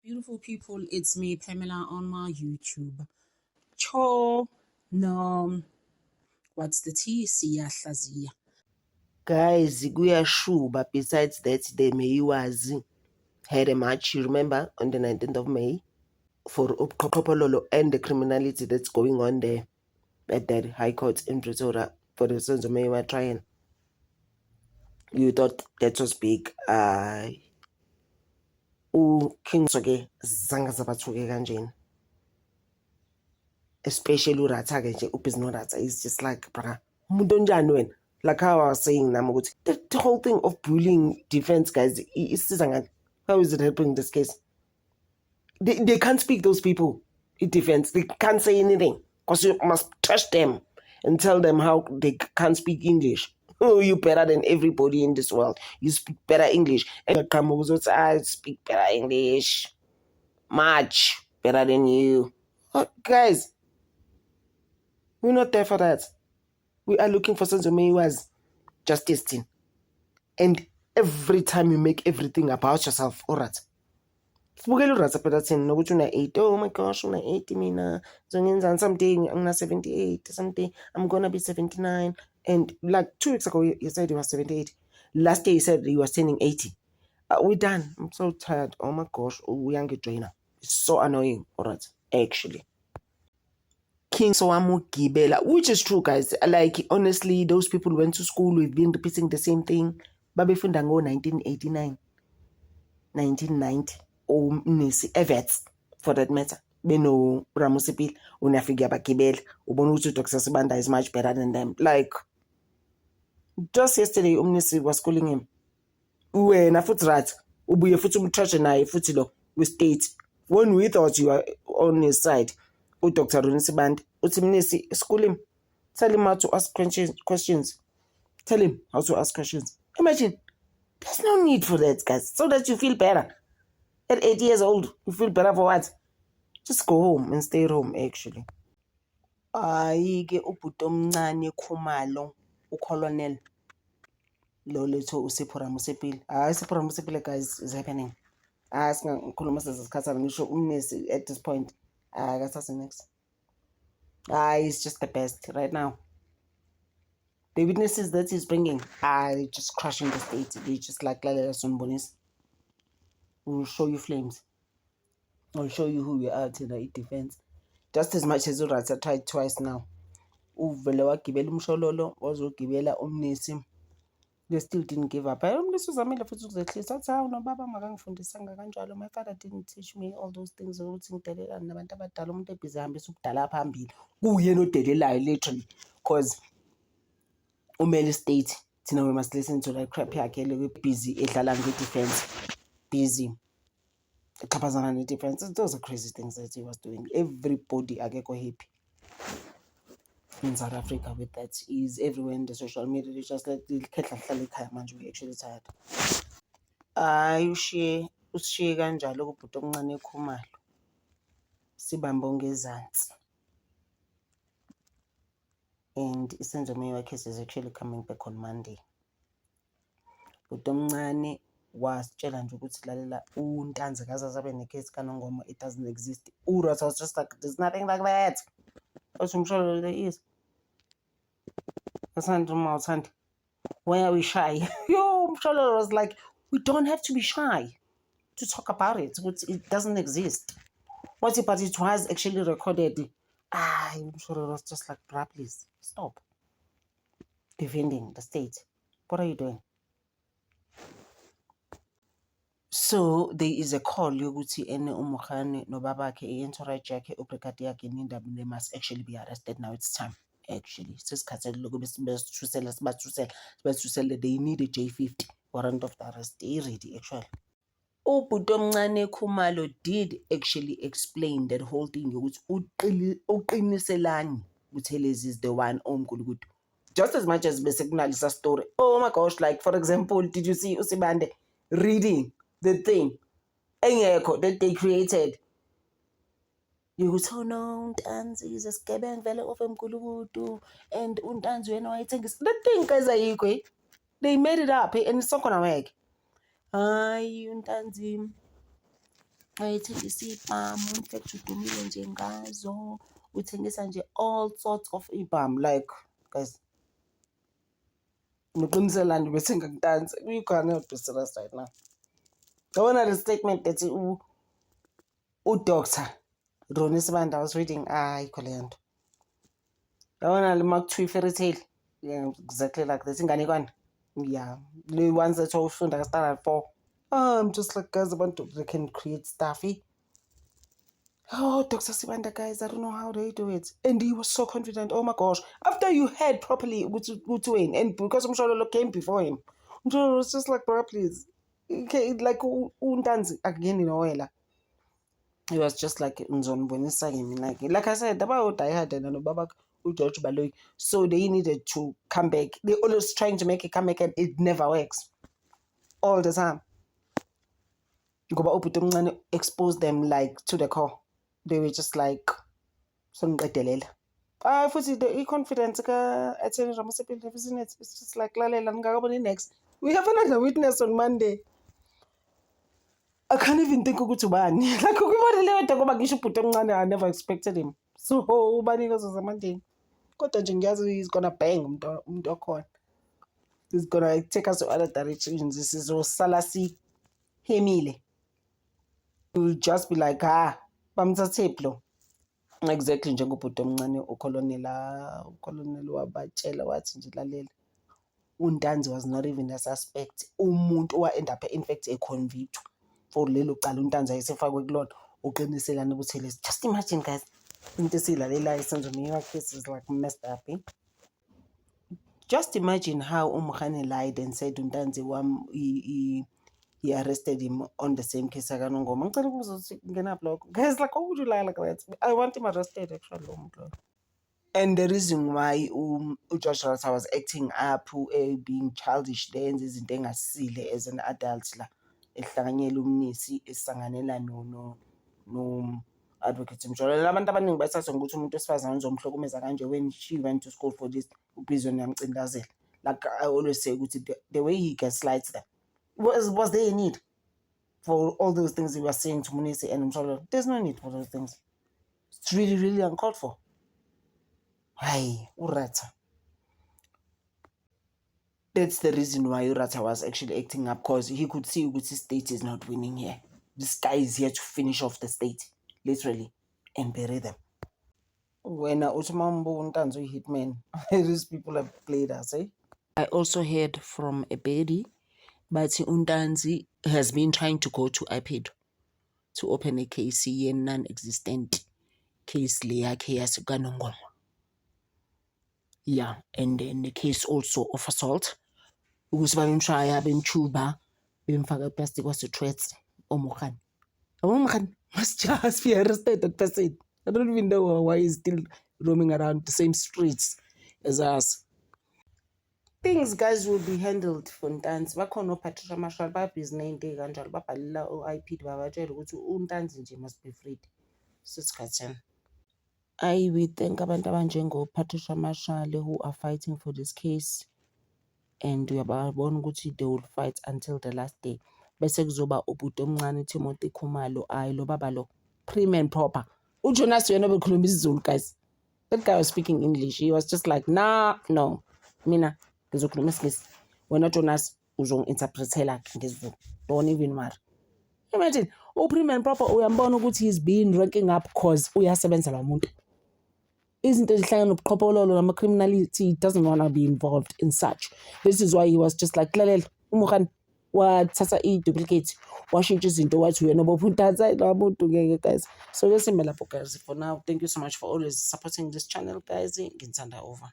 Beautiful people, it's me, Pamela, on my YouTube. Cho, no, what's the T? Siyahlaziya. Guys, kuyashuba. Besides that, the Meyiwazi had a march, you remember, on the 19th of May for Uqhophololo and the criminality that's going on there at that High Court in Pretoria for the Senzo Meyiwa trial. You thought that was big. King Soke zanga zabathuke kanjeni. Especially uRatha-ke nje uBusiness is just like, brother, umuntu onjani wena? Like how I was saying, the whole thing of bullying defense, guys, how is it helping this case? They can't speak, those people in defense. They can't say anything because you must touch them and tell them how they can't speak English. Oh, you're better than everybody in this world. You speak better English. And I speak better English. Much better than you. Oh, guys, we're not there for that. We are looking for Senzo Meyiwa's justice team. And every time you make everything about yourself, all right. Sibukela uRatha phela thina nokuthi una-80. Oh my gosh, una-80 mina. Zongenzani someday ngina-78. Someday I'm gonna be 79. And like 2 weeks ago, you said he was 78. Last year you said he was turning 80. We're done. I'm so tired. Oh my gosh, uyange joiner. It's so annoying, all right, actually. King Sowamugibela, which is true, guys. Like, honestly, those people went to school, we've been repeating the same thing. Babefunda ngo 1989, 1990, or Mnisi Evets, for that matter. Beno Ramusipil, Unafigi Abagibela, Ubonutu Dr. Sibanda is much better than them. Like, just yesterday, Umnisi was calling him. Wena futhi rat, ubuye futhi umtrashe naye futhi lo, we state. When we thought you were on his side, Dr. Runisiband, Utimnisi, school him. Tell him how to ask questions. Tell him how to ask questions. Imagine, there's no need for that, guys. So that you feel better. At 8 years old, you feel better for what? Just go home and stay at home, actually. Ayike ubhuti omncane Khumalo, uColonel Loletho uSipho Ramusipile. Sipho Ramusipile, guys, is happening. Singakhuluma sesikhathana ngisho umnesi at this point. That's next. He's just the best right now. The witnesses that he's bringing are just crushing the state. They just like Lalela Sonbonis. We'll show you flames. I'll show you who we are to the defense. Just as much as uRatha tried twice now. Uvele wagibela umshololo, wazogibela umnesi. They still didn't give up. Umnesi uzamile futhi ukuzehlisa. Athi hawu nobaba makangifundisanga kanjalo. My father didn't teach me all those things ukuthi ngidelelane nabantu abadala. Umuntu ebhizi ahambisa ubudala phambili. Kuyena odelelayo literally. Because umele state, thina we must listen to that crap yakhe le busy edlala nge-defense. Busy. Exhaphazana ne-defense. Those are crazy things that he was doing. Everybody akekho happy in South Africa with that. Is everywhere in the social media. They just like we're actually tired. Ushiye kanjalo kubhuti omncane Khumalo. Sibambe ngezantsi. And Senzo Meyiwa case is actually coming back on Monday. Bhuti omncane wasitshela nje ukuthi lalela uNtanzi kaze abe necase kaNongoma, it doesn't exist. uRatha was just like, there's nothing like that. Osumsholo there is. Why are we shy? Yo, Msholo was like, we don't have to be shy to talk about it. It doesn't exist. But it was actually recorded. Msholo was just like, bruh, please stop defending the state. What are you doing? So there is a call yokuthi ene uMogane nobabakhe i-entourage yakhe ubrigadier yakhe nindaba, they must actually be arrested now. It's time. Actually, sesikhathele lokube sibathusele, they need a J50 warrant of the arrest. They ready actually. Ubhuti omncane Khumalo did actually explain that whole thing yokuthi uqiniselani Buthelezi is the one omkhulu. Just as much as besekunalisa story. Oh my gosh, like for example, did you see uSibande reading the thing engekho that they created? Yokuthi no, uNtanzi is a scabbing vele of eMkulukudu and uNtanzi wena wayethengisa. The thing guys ayikho. They made it up and it's not gonna work. UNtanzi Ayithengisa iy'bhamu, in fact udumile nje ngazo, uthengisa nje all sorts of iy'bhamu. Like, guys, ngiqiniselani bese ngakudansa. You cannot be serious right now. Yabona le statement that uDr. Ronnie Sibanda was reading, ayikho leyo nto. Yabona le makuthiwa i-fairy tale, yeah, exactly like that, inganekwane. Yeah, the ones that ufunda ka-standard 4. I'm just like, guys, they can create stuff. Oh, Dr. Sibanda, guys, I don't know how they do it. And he was so confident. Oh my gosh. After you heard properly Wayne, and because Mshololo came before him, Mshololo was just like, bro, please. Okay, like, untanzi again in Oela. He was just like, like I said, about Die Hard and Baba George Baloy. So they needed to come back. They're always trying to make a comeback and it never works. All the time. Ngoba exposed them like to the core. They were just like, futhi the confidence Etienne Ramasepile, isn't it? It's just like lalela ngakabona next. We have another witness on Monday. I can't even think ukuthi ubani. Like ukubona leyo nto ngoba ngisho ubhuti omncane, I never expected him. So ubani kozo Monday. Kodwa nje ngiyazi he's gonna bang umuntu okhona. He's gonna take us to other directions. This is osala hemile. You'll just be like, bamthathe lo. Exactly njengobhuti omncane ucolonel wabatshela wathi nje lalela. Untanzi was not even a suspect. Umuntu owa-end up in fact a convict for lelo cala Untanzi ayesefakwe kulona uqiniselana ukuthi lesi. Just imagine, guys, into esilalelayo isenzo meyiwa cases like messed up. Just imagine how uMkhane lied and said Untanzi he arrested him on the same case akanongoma. Ngicela ukubuza ukuthi ngenaphi lokho. Guys, like, how would you lie like that? I want him arrested actually lo muntu. And the reason why George Ratha was acting up, being childish there, izinto engasile as an adult la, ehlanganyela umnisi esanganela no advocate Mjolo. Labantu abaningi bathatha ukuthi umuntu wesifazane uzomhlukumeza kanje when she went to school for this ubizwe namcindazela. Like I always say, the way he gaslights them. Was there a need for all those things he was saying to Munisi and Mjolo? There's no need for those things. It's really, really uncalled for. Hey, Urata. That's the reason why Urata was actually acting up, because he could see which state is not winning here. This guy is here to finish off the state, literally, and bury them. When Utumambo Untanzo hitman, these people have played us, eh? I also heard from a baby, but Untanzi has been trying to go to IPED to open a case, a non-existent case, Kanongoma. Yeah, and then the case also of assault. Because babemshaya, bemchuba, bemfaka plastic was the threats. Omokhan must just be arrested, that person. I don't even know why he's still roaming around the same streets as us. Things, guys, will be handled for Untanzi. Bakhona Patricia Marshall babhizinende kanjalo babhalela o-IPD babatshela ukuthi uNtanzi nje must be freed. Sisikhathini. We thank abantu abanjengo Patricia Marshall who are fighting for this case, and uyababona ukuthi they will fight until the last day. Bese kuzoba ubhuti omncane Timothy Khumalo, lo baba lo prim and proper. UJonas wena bekhuluma isiZulu, guys. That guy was speaking English. He was just like, nah, no. Mina ngizokhuluma isiNgisi. Wena Jonas uzongi-interpretela ngesiZulu. Don't even worry. Imagine, prim and proper uyambona ukuthi he's been ranking up because uyasebenza lo muntu. Izinto ezihlangana nobuqhophololo nama-criminality, doesn't want to be involved in such. This is why he was just like, lalela, uMkhane wathatha i-duplicate, washintsha izinto wathi wena bophuntatha lamuntu ngeke, guys. So let's lapho, guys. For now, thank you so much for always supporting this channel, guys. Ngithanda over.